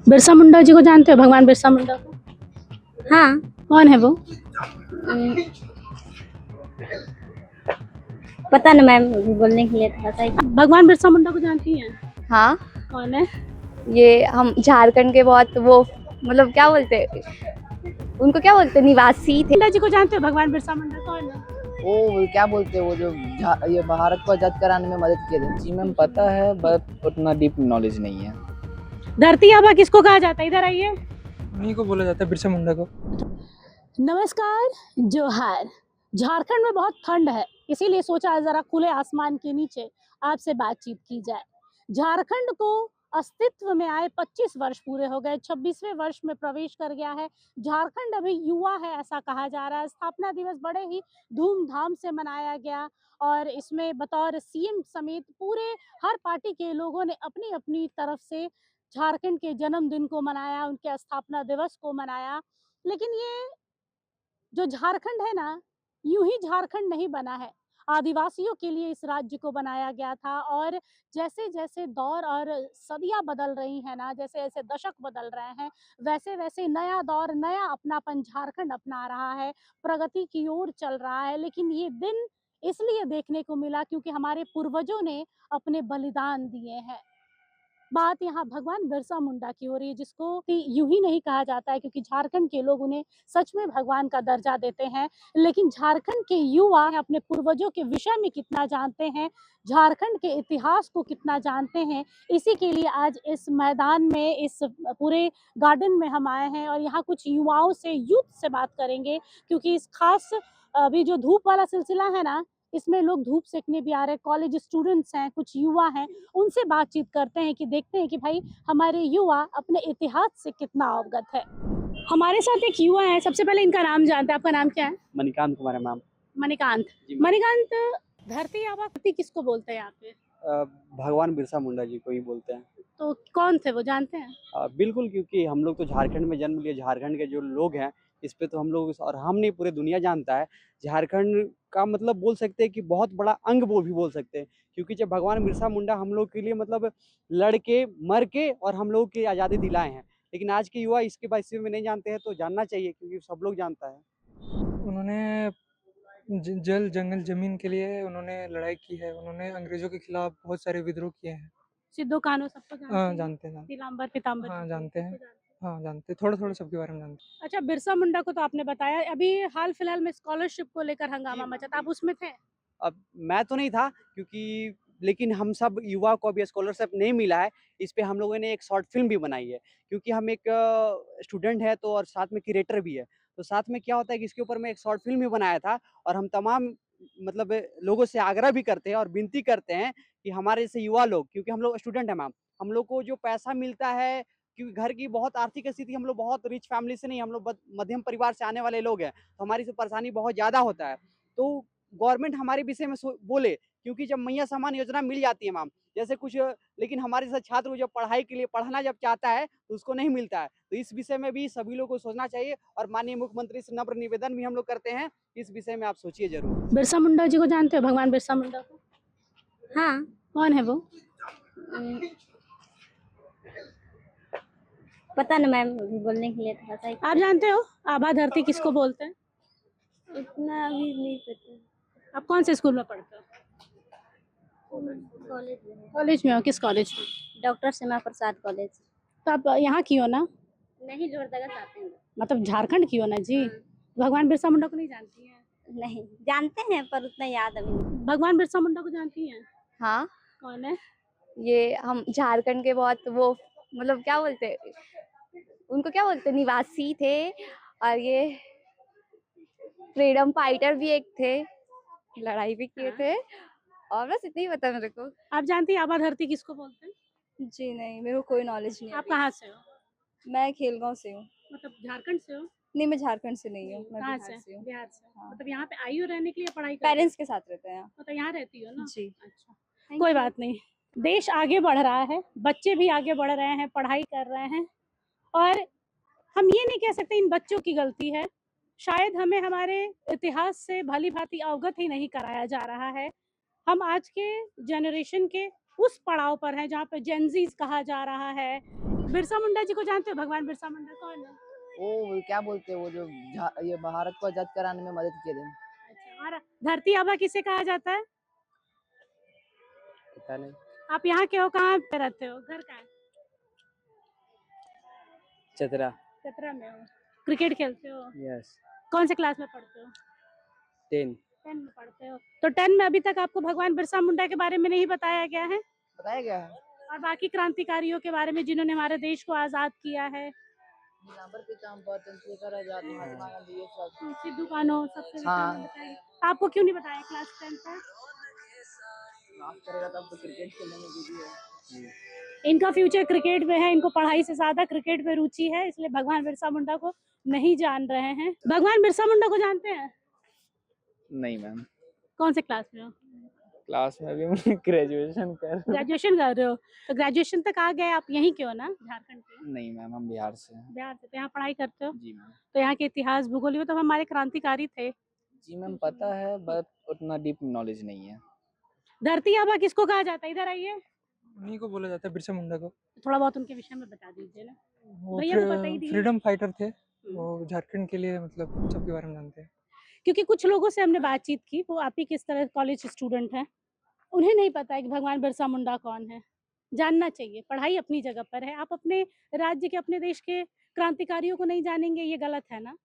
बिरसा मुंडा जी को जानते हो, भगवान बिरसा मुंडा को? हाँ। कौन है वो? अम, पता ना मैम, बोलने के लिए थोड़ा सा भगवान बिरसा मुंडा को जानती हैं? हाँ। कौन है? ये हम झारखंड के बहुत वो मतलब क्या बोलते उनको क्या बोलते निवासी थे। मुंडा जी को जानते हो, भगवान बिरसा मुंडा कौन है? वो क्या बोलते हैं, वो जो ये भारत को आजाद कराने में मदद किए थे। जी मैम पता है, बट उतना डीप नॉलेज नहीं है। धरती आबा किसको कहा जाता है? इधर आइए। उन्हीं को बोला जाता है, बिरसा मुंडा को। नमस्कार, जोहार। झारखंड में बहुत ठंड है, इसीलिए सोचा जरा खुले आसमान के नीचे आपसे बातचीत की जाए। झारखंड को अस्तित्व में आए 25 वर्ष पूरे हो गए, 26वें वर्ष में प्रवेश कर गया है। झारखंड अभी युवा है ऐसा कहा जा रहा है। स्थापना दिवस बड़े ही धूमधाम से मनाया गया और इसमें बतौर सीएम समेत पूरे हर पार्टी के लोगों ने अपनी अपनी तरफ से झारखंड के जन्मदिन को मनाया, उनके स्थापना दिवस को मनाया। लेकिन ये जो झारखंड है ना, यूं ही झारखंड नहीं बना है। आदिवासियों के लिए इस राज्य को बनाया गया था और जैसे जैसे दौर और सदियां बदल रही हैं ना, जैसे जैसे दशक बदल रहे हैं, वैसे वैसे नया दौर, नया अपनापन झारखंड अपना रहा है, प्रगति की ओर चल रहा है। लेकिन ये दिन इसलिए देखने को मिला क्योंकि हमारे पूर्वजों ने अपने बलिदान दिए हैं। बात यहाँ भगवान बिरसा मुंडा की हो रही है, जिसको कि यूं ही नहीं कहा जाता है क्योंकि झारखंड के लोग उन्हें सच में भगवान का दर्जा देते हैं। लेकिन झारखंड के युवा अपने पूर्वजों के विषय में कितना जानते हैं, झारखंड के इतिहास को कितना जानते हैं, इसी के लिए आज इस मैदान में, इस पूरे गार्डन में हम आए हैं और यहाँ कुछ युवाओं से, यूथ से बात करेंगे क्योंकि इस खास अभी जो धूप वाला सिलसिला है ना, इसमें लोग धूप सेकने भी आ रहे हैं। कॉलेज स्टूडेंट्स हैं, कुछ युवा हैं, उनसे बातचीत करते हैं कि देखते हैं कि भाई हमारे युवा अपने इतिहास से कितना अवगत है। हमारे साथ एक युवा है, सबसे पहले इनका नाम जानते हैं। आपका नाम क्या है? मणिकांत कुमार है मैम। मणिकांत। मणिकांत, धरती आबा किसको बोलते हैं यहाँ पे? भगवान बिरसा मुंडा जी को ही बोलते हैं। तो कौन थे वो, जानते हैं? बिल्कुल, क्योंकि हम लोग तो झारखंड में जन्म लिए, झारखंड के जो लोग हैं इस पे तो हम लोग और हम नहीं, पूरी दुनिया जानता है। झारखंड का मतलब बोल सकते हैं कि बहुत बड़ा अंग वो भी बोल सकते हैं, क्योंकि जब भगवान बिरसा मुंडा हम लोग के लिए मतलब लड़ के मर के और हम लोग की आज़ादी दिलाए हैं। लेकिन आज के युवा इसके बारे में नहीं जानते हैं, तो जानना चाहिए क्योंकि सब लोग जानता है। उन्होंने जल जंगल जमीन के लिए उन्होंने लड़ाई की है। उन्होंने अंग्रेजों के खिलाफ बहुत सारे विद्रोह किए हैं। सिद्धो कान्हो सबको जानते हाँ हैं? जानते हैं। नीलांबर पीताम्बर हाँ जी जानते हैं। सबको जानते हैं। हाँ जानते, थोड़ा थोड़ा सबके बारे में जानते अच्छा, बिरसा मुंडा को तो आपने बताया, अभी हाल फिलहाल में स्कॉलरशिप को लेकर हंगामा मचा था, आप उसमें थे? अब मैं तो नहीं था क्योंकि, लेकिन हम सब युवा को अभी स्कॉलरशिप नहीं मिला है। इस पे हम लोगों ने एक शॉर्ट फिल्म भी बनाई है, क्योंकि हम एक स्टूडेंट है तो और साथ में क्रिएटर भी है। तो साथ में क्या होता है कि इसके ऊपर मैं एक शॉर्ट फिल्म भी बनाया था और हम तमाम मतलब लोगों से आग्रह भी करते हैं और विनती करते हैं कि हमारे जैसे युवा लोग, क्योंकि हम लोग स्टूडेंट हैं मैम, हम लोग को जो पैसा मिलता है, क्योंकि घर की बहुत आर्थिक स्थिति, हम लोग बहुत रिच फैमिली से नहीं, हम लोग मध्यम परिवार से आने वाले लोग हैं, तो हमारी से परेशानी बहुत ज़्यादा होता है। तो गवर्नमेंट हमारे विषय में बोले, क्योंकि जब मैया सम्मान योजना मिल जाती है मैम, जैसे कुछ, लेकिन हमारे जैसे छात्र को जब पढ़ाई के लिए पढ़ना जब चाहता है तो उसको नहीं मिलता है। तो इस विषय में भी सभी लोगों को सोचना चाहिए और माननीय मुख्यमंत्री से नम्र निवेदन भी हम लोग करते हैं, इस विषय में आप सोचिए जरूर। बिरसा मुंडा जी को जानते हो, भगवान बिरसा मुंडा को? हाँ। कौन है वो? अम, पता ना मैम, बोलने के लिए थोड़ा सा आप जानते हो आबा धरती किसको बोलते हैं? उतना अभी नहीं पता। आप कौन से स्कूल में पढ़ते हो? कॉलेज में कॉलेज में हो? किस कॉलेज में? Doctor Shyama Prasad college. तो आप यहाँ की हो ना? नहीं, लोहरदगा से आते हैं। मतलब झारखंड की हो ना जी? भगवान बिरसा मुंडा को नहीं जानती हैं? नहीं जानते हैं पर उतना याद अभी नहीं। भगवान बिरसा मुंडा को जानती हैं? हाँ। कौन है? ये हम झारखंड के बहुत वो मतलब क्या बोलते उनको क्या बोलते निवासी थे और ये फ्रीडम फाइटर भी एक थे, लड़ाई भी किए थे और बस इतना ही पता मेरे को। आप जानती हैं आबा धरती किसको बोलते हैं? जी नहीं, मेरे को कोई नॉलेज नहीं है। आप कहाँ से हो? मैं खेलगांव से हूँ। मतलब झारखंड से हो? नहीं, मैं झारखंड से नहीं हूँ, मैं कहाँ बिहार से हूँ। बिहार से। हाँ। मतलब यहाँ पे आई हो रहने के लिए, पढ़ाई करते हो? पेरेंट्स के साथ रहते हैं। मतलब यहाँ रहती हो ना? जी। अच्छा, कोई बात नहीं। देश आगे बढ़ रहा है, बच्चे भी आगे बढ़ रहे हैं, पढ़ाई कर रहे हैं और हम ये नहीं कह सकते इन बच्चों की गलती है। शायद हमें हमारे इतिहास से भली भांति अवगत ही नहीं कराया जा रहा है। हम आज के जनरेशन के उस पड़ाव पर हैं जहाँ पे जेनजीज कहा जा रहा है, बिरसा मुंडा जी को जानते हो? भगवान बिरसा मुंडा कौन है? वो क्या बोलते हैं, वो जो ये भारत को आजाद कराने में मदद किए थे। अच्छा, और धरती आबा किसे कहा जाता है? पता नहीं। आप यहाँ के हो? कहाँ पे रहते हो? घर कहाँ है? चतरा। चतरा में हो। क्रिकेट खेलते हो? यस। कौन से क्लास में पढ़ते हो? 10। 10 में पढ़ते हो। तो 10 में अभी तक आपको भगवान बिरसा मुंडा के बारे में नहीं बताया गया है? बताया गया है। और बाकी क्रांतिकारियों के बारे में जिन्होंने हमारे देश को आजाद किया है? नीलांबर पीताम्बर, चंद्रशेखर आजाद, महात्मा गांधी, ये सब। सिद्धू कान्हू सबके विषय हाँ। में बताया। आपको क्यों नहीं बताया क्लास 10 का? माफ करेगा तब तो क्रिकेट खेलने में बिजी है। इनका फ्यूचर क्रिकेट में है, इनको पढ़ाई से ज्यादा क्रिकेट में रुचि है, इसलिए भगवान बिरसा मुंडा को नहीं जान रहे हैं। भगवान बिरसा मुंडा को जानते हैं? नहीं मैम, कौन से क्लास में हो? क्लास में भी मैं ग्रेजुएशन कर रहा हूँ। ग्रेजुएशन कर रहे हो? तो ग्रेजुएशन तक आ गए आप? यहीं के हो ना, झारखंड के? नहीं मैम, हम बिहार से हैं। बिहार से? तो यहाँ पढ़ाई करते हो? जी मैम। तो यहाँ के इतिहास भूगोल में तो हमारे क्रांतिकारी थे। जी मैम पता है, बट उतना डीप नॉलेज नहीं है। धरती आबा किसको कहा जाता है? इधर आइए, उन्हीं को बोला जाता है, बिरसा मुंडा को। थोड़ा बहुत उनके विषय में बता दीजिए ना। वो भैया को पता ही नहीं है। फ्रीडम फाइटर थे, वो झारखंड के लिए मतलब सबके बारे में जानते हैं। क्योंकि कुछ लोगों से हमने बातचीत की, वो आप ही किस तरह कॉलेज स्टूडेंट हैं, उन्हें नहीं पता है कि भगवान बिरसा मुंडा कौन है। जानना चाहिए, पढ़ाई अपनी जगह पर है। आप अपने राज्य के, अपने देश के क्रांतिकारियों को नहीं जानेंगे, ये गलत है ना।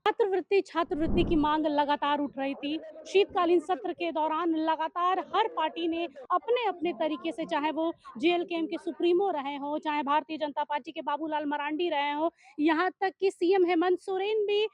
छात्रवृत्ति की मांग लगातार उठ रही थी। शीतकालीन सत्र के दौरान लगातार हर पार्टी ने अपने अपने तरीके से, चाहे वो जेएलकेएम के सुप्रीमो रहे हो, चाहे भारतीय जनता पार्टी के बाबूलाल मरांडी रहे हो, यहाँ तक कि सीएम हेमंत सोरेन भी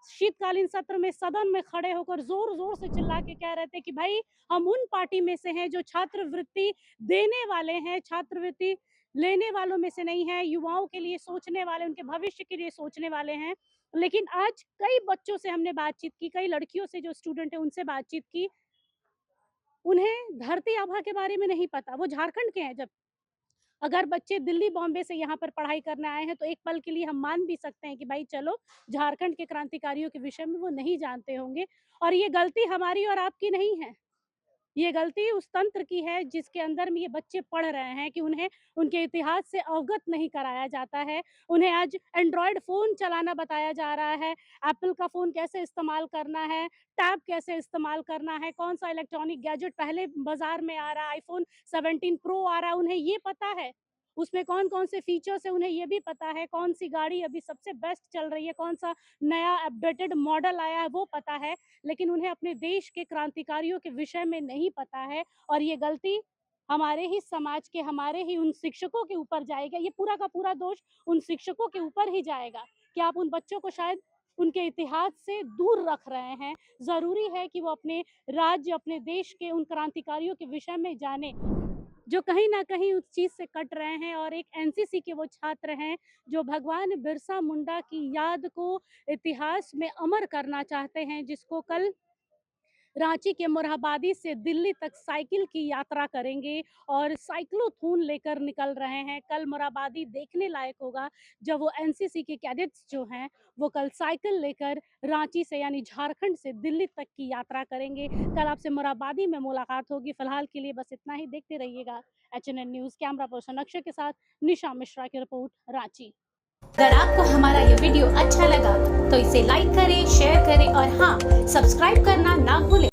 शीतकालीन सत्र में सदन में खड़े होकर जोर जोर से चिल्ला के कह रहे थे कि भाई हम उन पार्टी में से हैं जो छात्रवृत्ति देने वाले हैं, छात्रवृत्ति लेने वालों में से नहीं है, युवाओं के लिए सोचने वाले, उनके भविष्य के लिए सोचने वाले हैं। लेकिन आज कई बच्चों से हमने बातचीत की, कई लड़कियों से जो स्टूडेंट है उनसे बातचीत की, उन्हें धरती आभा के बारे में नहीं पता। वो झारखंड के हैं। जब अगर बच्चे दिल्ली बॉम्बे से यहाँ पर पढ़ाई करने आए हैं तो एक पल के लिए हम मान भी सकते हैं कि भाई चलो, झारखंड के क्रांतिकारियों के विषय में वो नहीं जानते होंगे। और ये गलती हमारी और आपकी नहीं है, ये गलती उस तंत्र की है जिसके अंदर में ये बच्चे पढ़ रहे हैं कि उन्हें उनके इतिहास से अवगत नहीं कराया जाता है। उन्हें आज एंड्रॉयड फ़ोन चलाना बताया जा रहा है, एप्पल का फ़ोन कैसे इस्तेमाल करना है, टैब कैसे इस्तेमाल करना है, कौन-सा इलेक्ट्रॉनिक गैजेट पहले बाज़ार में आ रहा है, आईफ़ोन 17 प्रो आ रहा है, उन्हें ये पता है। उसमें कौन-कौन से फीचर्स हैं उन्हें ये भी पता है, कौन-सी गाड़ी अभी सबसे बेस्ट चल रही है, कौन-सा नया अपडेटेड मॉडल आया है वो पता है। लेकिन उन्हें अपने देश के क्रांतिकारियों के विषय में नहीं पता है। और ये गलती हमारे ही समाज के, हमारे ही उन शिक्षकों के ऊपर जाएगा। ये पूरा का पूरा दोष उन शिक्षकों के ऊपर ही जाएगा कि आप उन बच्चों को शायद उनके इतिहास से दूर रख रहे हैं। ज़रूरी है कि वो अपने राज्य, अपने देश के उन क्रांतिकारियों के विषय में जाने जो कहीं न कहीं उस चीज़ से कट रहे हैं। और एक एनसीसी के वो छात्र हैं जो भगवान बिरसा मुंडा की याद को इतिहास में अमर करना चाहते हैं, जिसको कल रांची के मोरहाबादी से दिल्ली तक साइकिल की यात्रा करेंगे और साइक्लोथॉन लेकर निकल रहे हैं। कल मोरहाबादी देखने लायक होगा जब वो एनसीसी के कैडेट्स जो हैं वो कल साइकिल लेकर रांची से यानी झारखंड से दिल्ली तक की यात्रा करेंगे। कल आपसे मोरहाबादी में मुलाकात होगी। फिलहाल के लिए बस इतना ही। देखते रहिएगा HNN news. Camera person Akshay के साथ निशा मिश्रा की रिपोर्ट, रांची। अगर आपको हमारा ये वीडियो अच्छा लगा तो इसे लाइक करें, शेयर करें और हाँ, सब्सक्राइब करना ना भूलें।